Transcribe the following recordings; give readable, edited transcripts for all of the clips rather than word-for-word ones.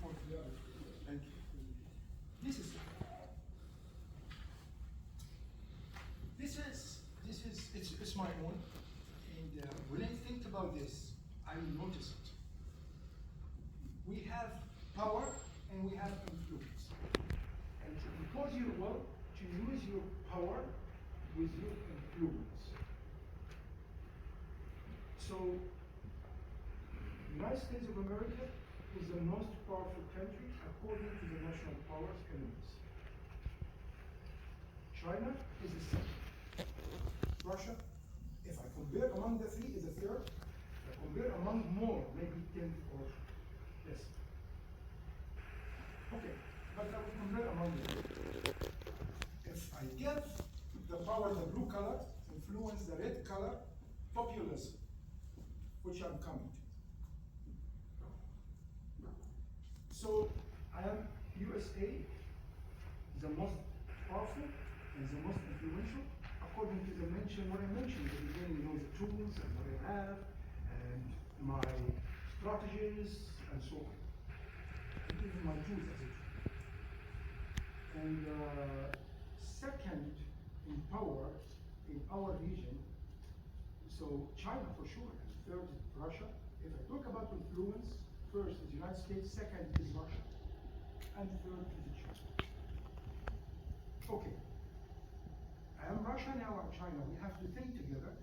for the other. Thank you. This is it's my own, and when I think about this, I notice it. We have power and we have influence, and because you want to use your power with your influence. So, United States of America is the most powerful country according to the national powers elements. China is the second. Russia, if I compare among the three, is the third. If I compare among more, maybe 10th or less. Okay, but I will compare among them. If I give the power, the blue color, influence the red color, populism, which I'm coming to. So I am USA, the most powerful and the most influential, according to the what I mentioned at the beginning, the tools and what I have, and my strategies, and so on. And even my tools as a tool. And second in power in our region, so China for sure, and third is Russia. If I talk about influence, first is the United States, second is Russia, and third is China. Okay. I am Russia, now I'm China. We have to think together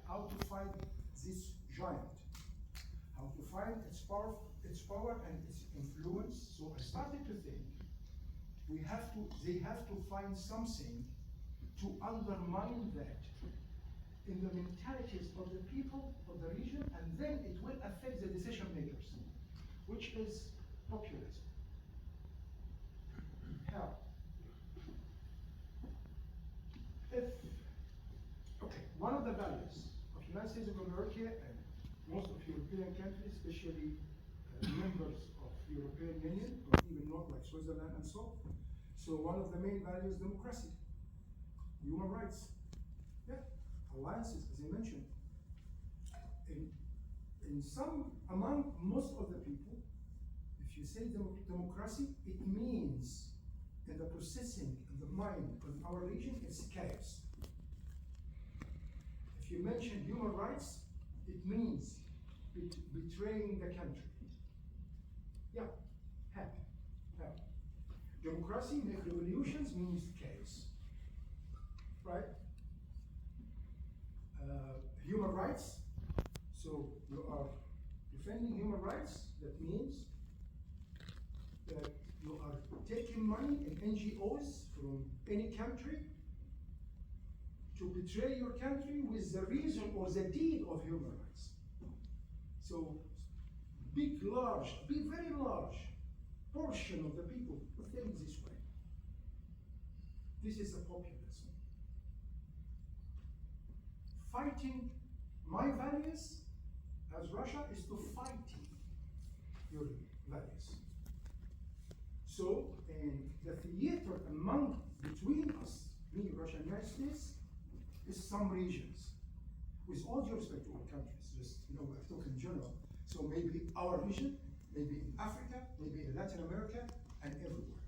how to fight this giant, how to find its power and its influence. So I started to think they have to find something to undermine that in the mentalities of the people of the region, and then it will affect the decision makers, which is populism. How? One of the values of the United States of America and most of European countries, especially members of the European Union, or even not like Switzerland and so. So one of the main values is democracy, human rights, alliances, as I mentioned. Among most of the people, if you say democracy, it means in the processing in the mind of our region, it's chaos. If you mention human rights, it means betraying the country. Happy. Democracy, make revolutions, means chaos. Right? Human rights, so you are defending human rights, that means that you are taking money in NGOs from any country to betray your country with the reason or the deed of human rights. So, very large portion of the people think this way. This is a populism. Fighting my values as Russia is to fight your values. So, in the theater between us, me, Russia, and the United States, is some regions. With all due respect to all countries, just I talk in general. So maybe our region, maybe in Africa, maybe in Latin America, and everywhere.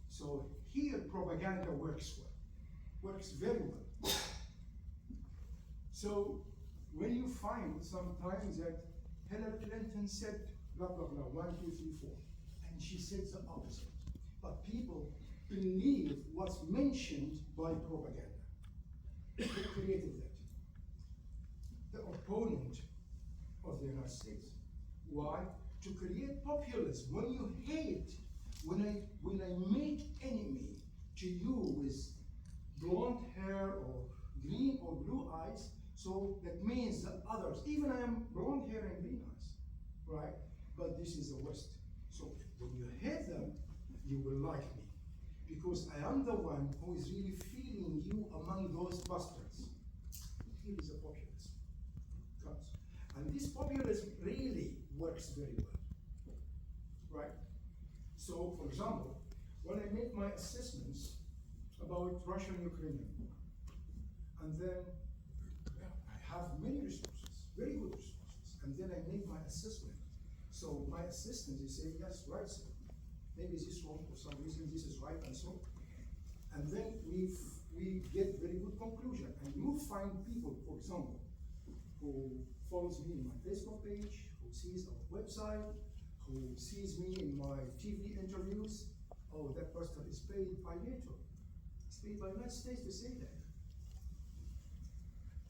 So here propaganda works very well. So when you find sometimes that Hillary Clinton said blah blah blah 1, 2, 3, 4, and she said the opposite, but people believe what's mentioned by propaganda. Who created that? The opponent of the United States. Why? To create populism. When you hate, when I make enemy to you with blonde hair or green or blue eyes, so that means the others, even I am blonde hair and green eyes, right? But this is the West. So when you hate them, you will like me. Because I am the one who is really feeling you among those bastards. Here is a populism. And this populism really works very well. Right? So, for example, when I make my assessments about Russia and Ukraine, and then I have many resources, very good resources, and then I make my assessment. So my assistant is saying, yes, right, sir. Maybe this is wrong for some reason, this is right, and so. And then we get very good conclusion. And you find people, for example, who follows me in my Facebook page, who sees our website, who sees me in my TV interviews. Oh, that person is paid by NATO. It's paid by the United States to say that.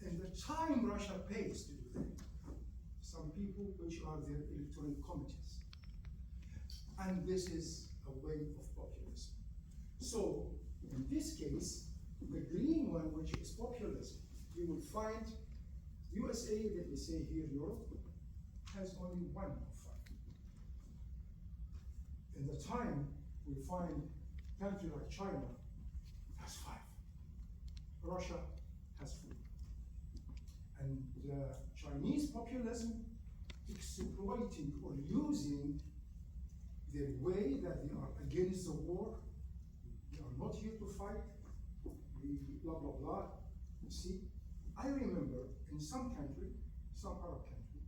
And the time Russia pays to do that, some people which are their electoral committees. And this is a way of populism. So, in this case, the green one, which is populism, you will find USA, let me say here, Europe, has only 1 of 5. In the time, we find country like China has 5. Russia has 4. And the Chinese populism exploiting or using their way that they are against the war, they are not here to fight, blah, blah, blah. You see, I remember in some country, some Arab country,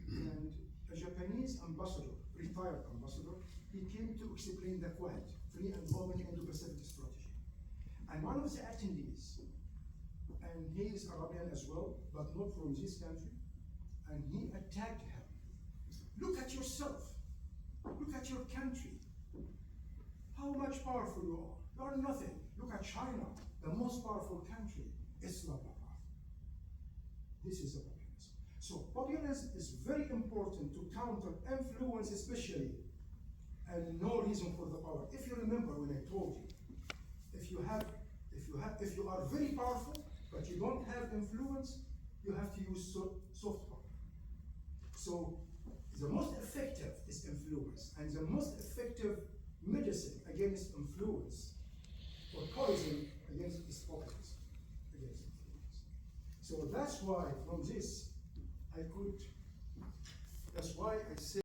and a Japanese ambassador, retired ambassador, he came to explain the Quad, free and open Indo-Pacific strategy. And one of the attendees, and he is Arabian as well, but not from this country, and he attacked him. Look at yourself. Look at your country. How much powerful you are. You are nothing. Look at China, the most powerful country. It's blah, blah, blah. This is a populism. So populism is very important to counter influence, especially, and no reason for the power. If you remember when I told you, if you are very powerful, but you don't have influence, you have to use soft power. So the most effective is influence, and the most effective medicine against influence or poison against is populism, against influence. So that's why from this that's why I say